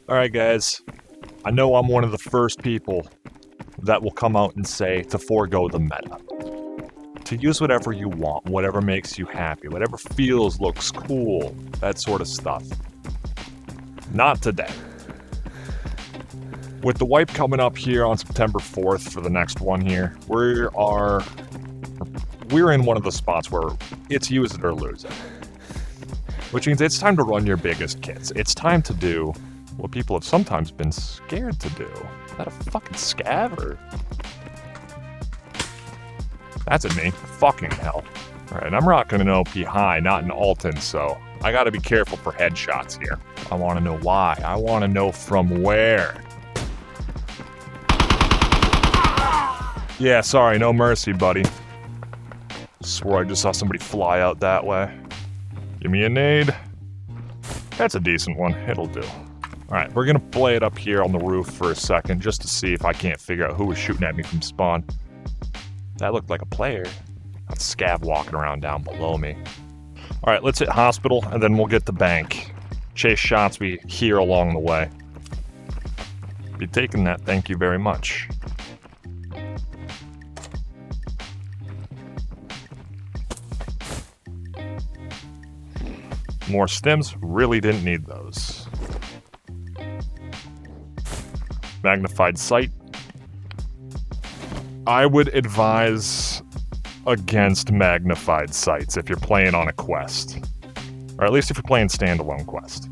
Alright guys, I know I'm one of the first people that will come out and say to forego the meta. To use whatever you want, whatever makes you happy, whatever feels, looks cool, that sort of stuff. Not today. With the wipe coming up here on September 4th for the next one here, we're in one of the spots where it's use it or lose it. Which means it's time to run your biggest kits. It's time to do what people have sometimes been scared to do. Is that a fucking scav or? That's at me. Fucking hell. Alright, I'm rocking an OP high, not an Alton, so I gotta be careful for headshots here. I wanna know why. I wanna know from where. Yeah, sorry, no mercy, buddy. Swore I just saw somebody fly out that way. Give me a nade. That's a decent one. It'll do. Alright, we're gonna play it up here on the roof for a second just to see if I can't figure out who was shooting at me from spawn. That looked like a player. That's scav walking around down below me. Alright, let's hit hospital and then we'll get to bank. Chase shots we hear along the way. Be taking that, thank you very much. More stims, really didn't need those. Magnified sight. I would advise against magnified sights if you're playing on a quest. Or at least if you're playing standalone quest.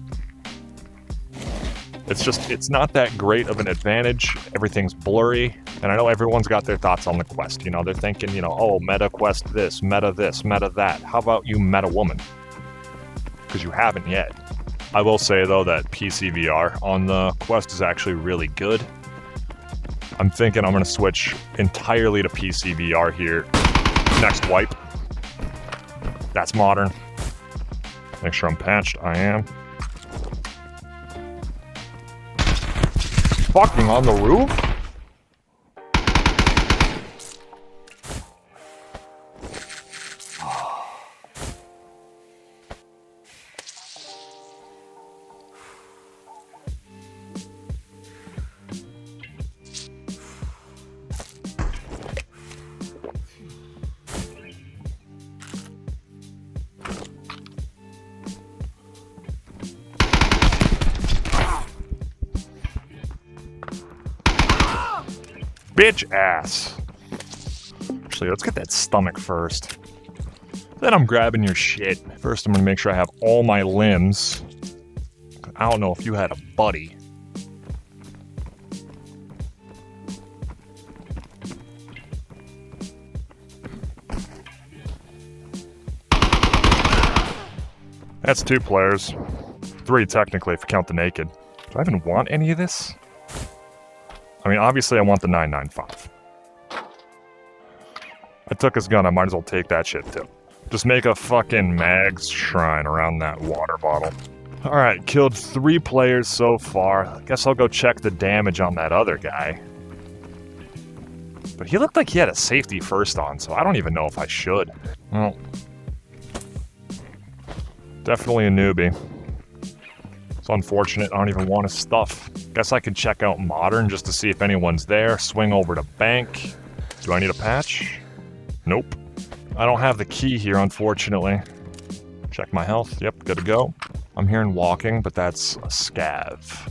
It's not that great of an advantage. Everything's blurry. And I know everyone's got their thoughts on the quest. You know, they're thinking, you know, oh, meta quest this, meta that. How about you meta woman? Because you haven't yet. I will say, though, that PCVR on the quest is actually really good. I'm thinking I'm going to switch entirely to PCVR here. Next wipe. That's modern. Make sure I'm patched. I am. Fucking on the roof? Bitch ass. Actually, let's get that stomach first. Then I'm grabbing your shit. First, I'm gonna make sure I have all my limbs. I don't know if you had a buddy. That's 2 players. 3 technically if you count the naked. Do I even want any of this? I mean, obviously I want the 995. I took his gun, I might as well take that shit too. Just make a fucking Mag's shrine around that water bottle. Alright, killed 3 players so far. I guess I'll go check the damage on that other guy. But he looked like he had a safety first on, so I don't even know if I should. Well, definitely a newbie. It's unfortunate, I don't even want his stuff. Guess I could check out modern just to see if anyone's there. Swing over to bank. Do I need a patch? Nope. I don't have the key here, unfortunately. Check my health. Yep, good to go. I'm hearing walking, but that's a scav.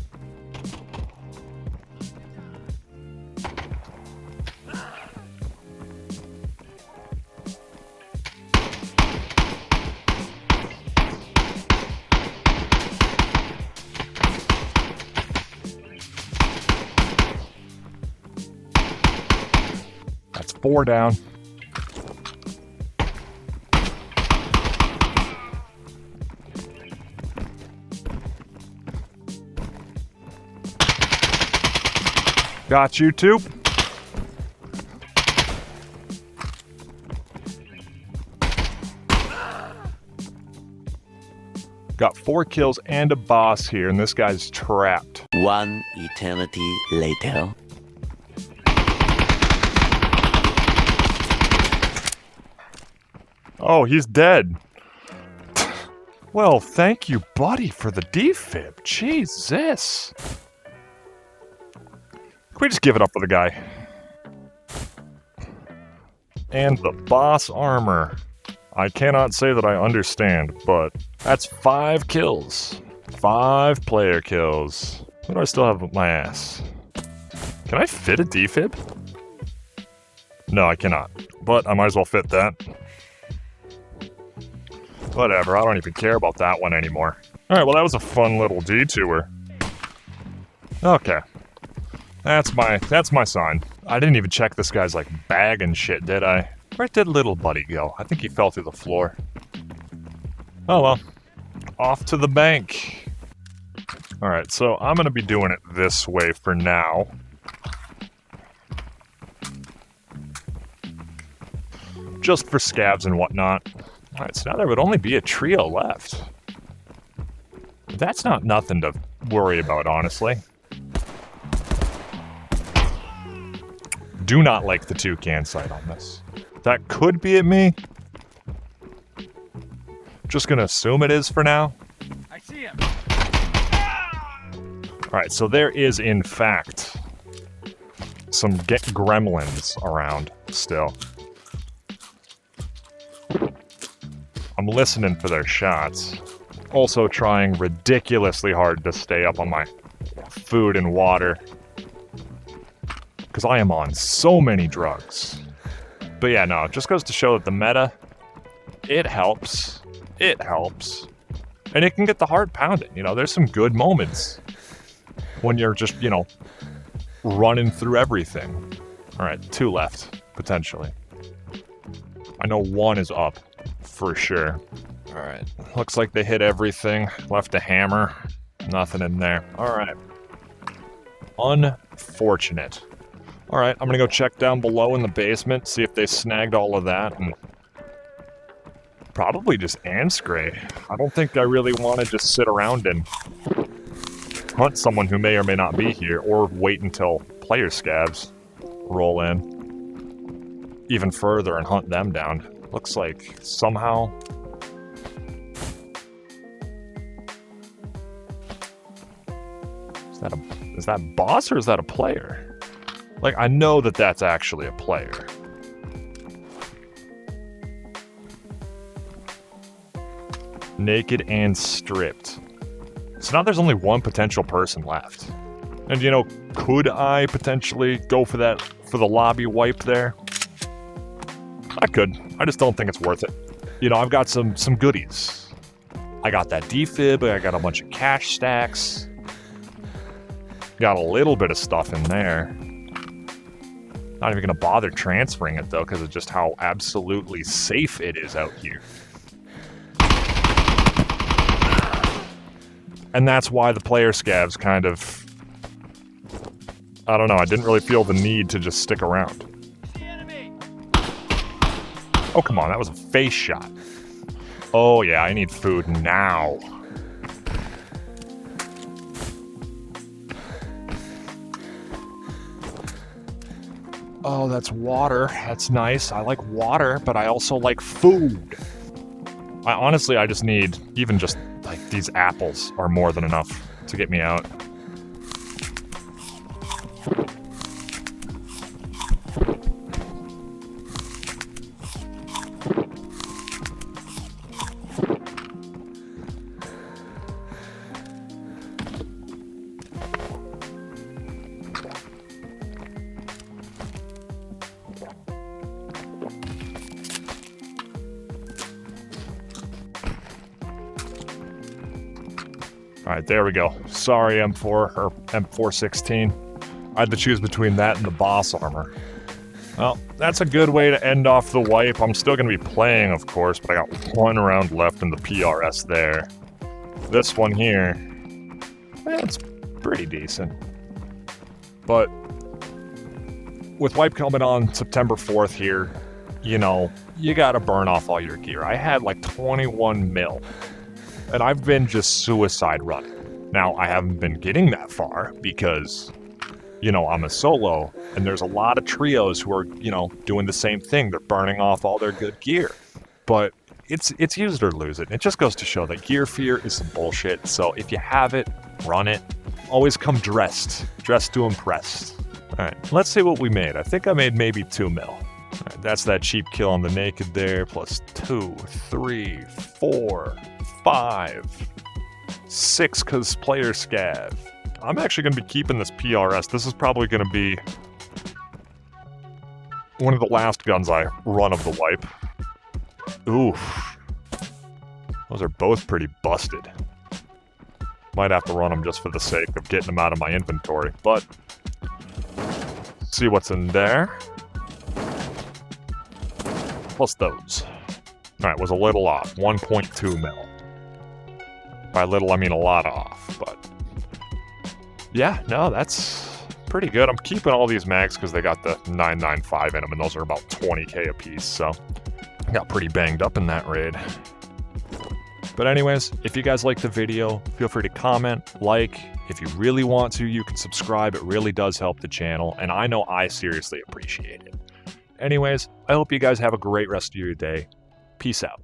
That's 4 down. Got you too. Got 4 kills and a boss here, and this guy's trapped. One eternity later. Oh, he's dead. Well, thank you, buddy, for the defib. Jesus. Can we just give it up for the guy? And the boss armor. I cannot say that I understand, but that's 5 kills. 5 player kills. What do I still have with my ass? Can I fit a defib? No, I cannot. But I might as well fit that. Whatever, I don't even care about that one anymore. Alright, well that was a fun little detour. Okay. That's my sign. I didn't even check this guy's like bag and shit, did I? Where did little buddy go? I think he fell through the floor. Oh well. Off to the bank. Alright, so I'm gonna be doing it this way for now. Just for scabs and whatnot. Alright, so now there would only be a trio left. That's not nothing to worry about, honestly. Do not like the toucan sight on this. That could be at me. Just gonna assume it is for now. I see him. Alright, so there is, in fact, some gremlins around still. I'm listening for their shots. Also trying ridiculously hard to stay up on my food and water. Because I am on so many drugs. But yeah, no, it just goes to show that the meta, it helps. It helps. And it can get the heart pounding. You know, there's some good moments when you're just, you know, running through everything. Alright, 2 left, potentially. I know 1 is up. For sure. Alright. Looks like they hit everything. Left a hammer. Nothing in there. Alright. Unfortunate. Alright, I'm gonna go check down below in the basement, see if they snagged all of that, and probably just Anscray. I don't think I really want to just sit around and hunt someone who may or may not be here, or wait until player scabs roll in even further and hunt them down. Looks like somehow... Is that boss or is that a player? Like, I know that that's actually a player. Naked and stripped. So now there's only 1 potential person left. And you know, could I potentially go for the lobby wipe there? I could. I just don't think it's worth it. You know, I've got some goodies. I got that defib, I got a bunch of cash stacks. Got a little bit of stuff in there. Not even gonna bother transferring it though, because of just how absolutely safe it is out here. And that's why the player scavs kind of... I don't know, I didn't really feel the need to just stick around. Oh, come on, that was a face shot. Oh, yeah, I need food now. Oh, that's water. That's nice. I like water, but I also like food. Honestly, I just need, even just, like, these apples are more than enough to get me out. Alright, there we go. Sorry, M4, or M416. I had to choose between that and the boss armor. Well, that's a good way to end off the wipe. I'm still going to be playing, of course, but I got 1 round left in the PRS there. This one here, it's pretty decent. But with wipe coming on September 4th here, you know, you got to burn off all your gear. I had like 21 mil. And I've been just suicide running. Now, I haven't been getting that far because, you know, I'm a solo, and there's a lot of trios who are, you know, doing the same thing. They're burning off all their good gear. But it's use it or lose it. It just goes to show that gear fear is some bullshit. So if you have it, run it. Always come dressed to impress. All right, let's see what we made. I think I made maybe 2 mil. All right, that's that cheap kill on the naked there, plus 2, 3, 4, 5, 6 cause player scav. I'm actually gonna be keeping this PRS. This is probably gonna be one of the last guns I run of the wipe. Oof. Those are both pretty busted. Might have to run them just for the sake of getting them out of my inventory, but see what's in there. Plus those. Alright, was a little off. 1.2 mil. By little, I mean a lot off, but yeah, no, that's pretty good. I'm keeping all these mags because they got the 995 in them, and those are about 20k a piece, so I got pretty banged up in that raid. But anyways, if you guys liked the video, feel free to comment, like. If you really want to, you can subscribe. It really does help the channel, and I know I seriously appreciate it. Anyways, I hope you guys have a great rest of your day. Peace out.